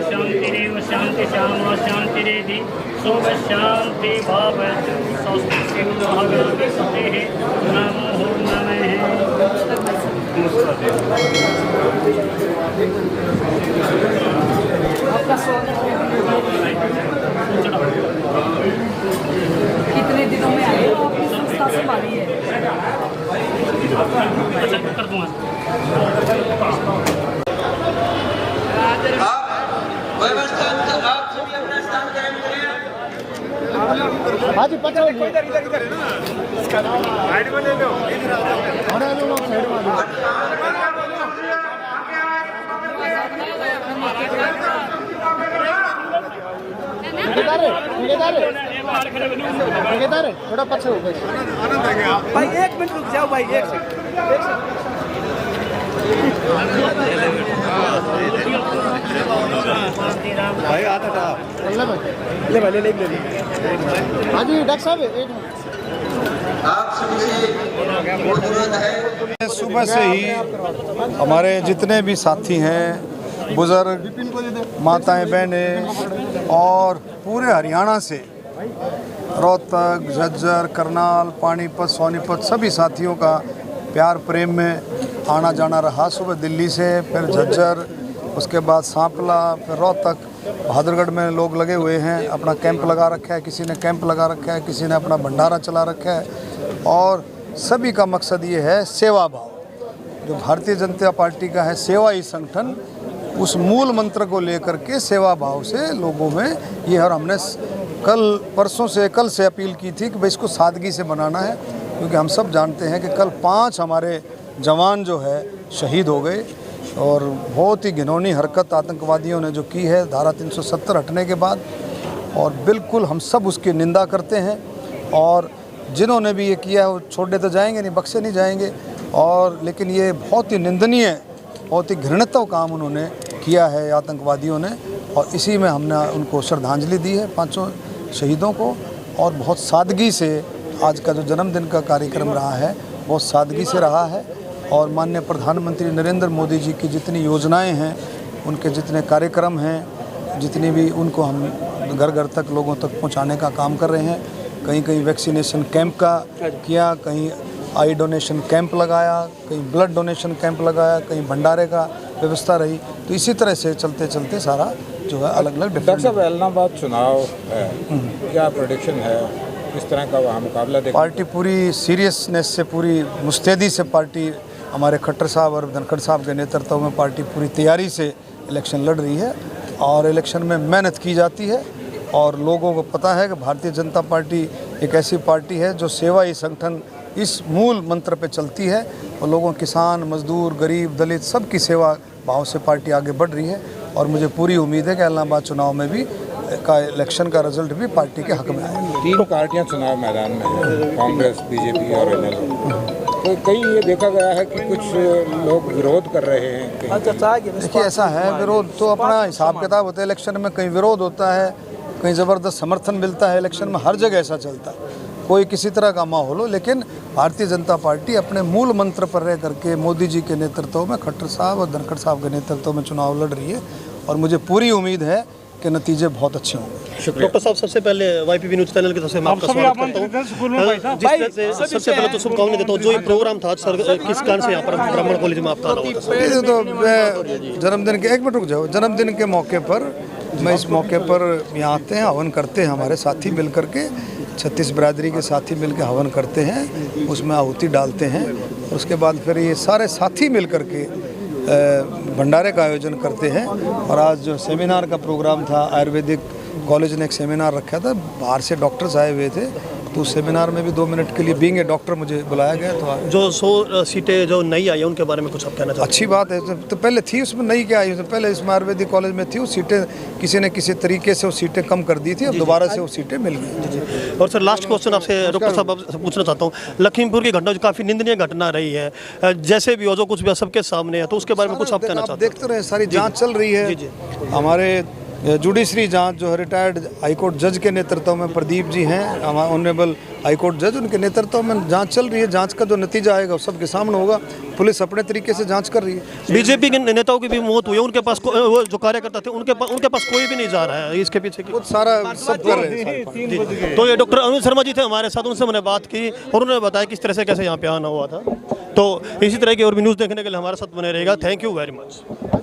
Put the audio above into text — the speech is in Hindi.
शांतिरेव शांति श्यामा शांतिरेधि शुभ शांति भवतु स्वस्ति भगवते नमो नमः। कितने दिनों में आए हो? आपकी संस्था संभाली है? अच्छा कर दूंगा। आप सभी अपना स्थान ग्रहण करें। हाँ जी पकड़ो इधर है ना, साइड में ले लो। ठेकेदार थोड़ा पीछे हो गए। आनंद है क्या? भाई 1 मिनट रुक जाओ भाई, 1 सेकंड। भाई आता था। ले भाई, ले। हाँ जी डॉक्टर साहब एक मिनट। आप सभी से अनुरोध है। सुबह से ही हमारे जितने भी साथी हैं, बुजुर्ग, माताएं, बहनें और पूरे हरियाणा से रोहतक, झज्जर, करनाल, पानीपत, सोनीपत सभी साथियों का प्यार प्रेम में आना जाना रहा। सुबह दिल्ली से, फिर झज्जर, उसके बाद सांपला, फिर रोहतक, बहादुरगढ़ में लोग लगे हुए हैं, अपना कैंप लगा रखा है, किसी ने कैंप लगा रखा है, किसी ने अपना भंडारा चला रखा है। और सभी का मकसद ये है सेवा भाव, जो भारतीय जनता पार्टी का है सेवा ही संगठन, उस मूल मंत्र को लेकर के सेवा भाव से लोगों में ये। और हमने कल से अपील की थी कि भाई इसको सादगी से बनाना है, क्योंकि हम सब जानते हैं कि कल 5 हमारे जवान जो है शहीद हो गए और बहुत ही घिनौनी हरकत आतंकवादियों ने जो की है धारा 370 हटने के बाद। और बिल्कुल हम सब उसकी निंदा करते हैं, और जिन्होंने भी ये किया है वो छोड़े तो जाएंगे नहीं, बख्शे नहीं जाएंगे। और लेकिन ये बहुत ही निंदनीय, बहुत ही घृणित काम उन्होंने किया है आतंकवादियों ने, और इसी में हमने उनको श्रद्धांजलि दी है 5 शहीदों को। और बहुत सादगी से आज का जो जन्मदिन का कार्यक्रम रहा है बहुत सादगी से रहा है। और माननीय प्रधानमंत्री नरेंद्र मोदी जी की जितनी योजनाएं हैं, उनके जितने कार्यक्रम हैं, जितनी भी, उनको हम घर घर तक लोगों तक पहुंचाने का काम कर रहे हैं। कहीं कहीं वैक्सीनेशन कैंप का किया, कहीं आई डोनेशन कैंप लगाया, कहीं ब्लड डोनेशन कैंप लगाया, कहीं भंडारे का व्यवस्था रही। तो इसी तरह से चलते चलते सारा जो है अलग अलग डॉक्टर साहब, ऐलनाबाद चुनाव है, क्या प्रेडिक्शन है, किस तरह का वहाँ मुकाबला देखा? पार्टी पूरी सीरियसनेस से, पूरी मुस्तैदी से पार्टी, हमारे खट्टर साहब और धनखड़ साहब के नेतृत्व में पार्टी पूरी तैयारी से इलेक्शन लड़ रही है। और इलेक्शन में मेहनत की जाती है, और लोगों को पता है कि भारतीय जनता पार्टी एक ऐसी पार्टी है जो सेवा ही संगठन इस मूल मंत्र पे चलती है। और लोगों, किसान, मजदूर, गरीब, दलित सबकी सेवा भाव से पार्टी आगे बढ़ रही है। और मुझे पूरी उम्मीद है कि ऐलनाबाद चुनाव में भी का इलेक्शन का रिजल्ट भी पार्टी के हक में आएगा। 3 पार्टियां चुनाव मैदान में हैं, कांग्रेस, बीजेपी और इनेलो। तो कहीं ये देखा गया है कि कुछ लोग विरोध कर रहे हैं। देखिए ऐसा है, विरोध तो अपना हिसाब किताब होता है। इलेक्शन में कहीं विरोध होता है, कहीं ज़बरदस्त समर्थन मिलता है। इलेक्शन में हर जगह ऐसा चलता है, कोई किसी तरह का माहौल हो। लेकिन भारतीय जनता पार्टी अपने मूल मंत्र पर रह करके मोदी जी के नेतृत्व में, खट्टर साहब और धनखड़ साहब के नेतृत्व में चुनाव लड़ रही है। और मुझे पूरी उम्मीद है कि नतीजे बहुत अच्छे होंगे। डॉक्टर साहब, सबसे पहले YPB न्यूज़ चैनल की तरफ से मैं आपका स्वागत करता हूँ। सबसे पहले तो शुभकामनाएं देता हूँ। जो ये प्रोग्राम था सर, किस कारण से यहाँ पर ब्राह्मण कॉलेज में आपका आना हुआ था? तो मैं जन्मदिन के, 1 मिनट रुक जाओ, जन्मदिन के मौके पर मैं इस मौके पर यहाँ आते हैं, हवन करते हैं, हमारे साथी मिल करके, 36 बिरादरी के साथी मिल के हवन करते हैं, उसमें आहुति डालते हैं। उसके बाद फिर ये सारे साथी मिल करके भंडारे का आयोजन करते हैं। और आज जो सेमिनार का प्रोग्राम था, आयुर्वेदिक कॉलेज ने एक सेमिनार रखा था, बाहर से डॉक्टर्स आए हुए थे, तो उस सेमिनार में भी 2 मिनट के लिए बीइंग ए डॉक्टर मुझे बुलाया गया। तो जो 100 सीटें जो नई आई हैं उनके बारे में कुछ आप कहना चाहते हैं? अच्छी बात है। तो पहले थी, उसमें नई क्या आई, तो पहले इसमें आयुर्वेदिक कॉलेज में थी, वो सीटें किसी ने किसी तरीके से वो सीटें कम कर दी थी, अब दोबारा से वो सीटें मिल गई। और सर लास्ट क्वेश्चन आपसे डॉक्टर साहब आपसे पूछना चाहता हूँ। लखीमपुर की घटना जो काफ़ी निंदनीय घटना रही है, जैसे भी हो, जो कुछ भी सबके सामने है, तो उसके बारे में कुछ आप कहना चाहते हैं? देखते रहे, सारी जाँच चल रही है। हमारे जुडिशरी जांच जो है रिटायर्ड हाईकोर्ट जज के नेतृत्व में प्रदीप जी हैं, हमारे ऑनरेबल हाईकोर्ट जज, उनके नेतृत्व में जांच चल रही है। जांच का जो नतीजा आएगा वो सबके सामने होगा। पुलिस अपने तरीके से जांच कर रही है। बीजेपी के नेताओं की भी मौत हुई है, उनके पास वो जो कार्यकर्ता थे उनके पास कोई भी नहीं जा रहा है इसके पीछे की बहुत सारा सब कर रहे हैं। तो ये डॉक्टर अनुज शर्मा जी थे हमारे साथ, उनसे मैंने बात की और उन्होंने बताया किस तरह से कैसे यहाँ पे आना हुआ था। तो इसी तरह की और भी न्यूज़ देखने के लिए हमारे साथ बने रहेगा। Thank you very much.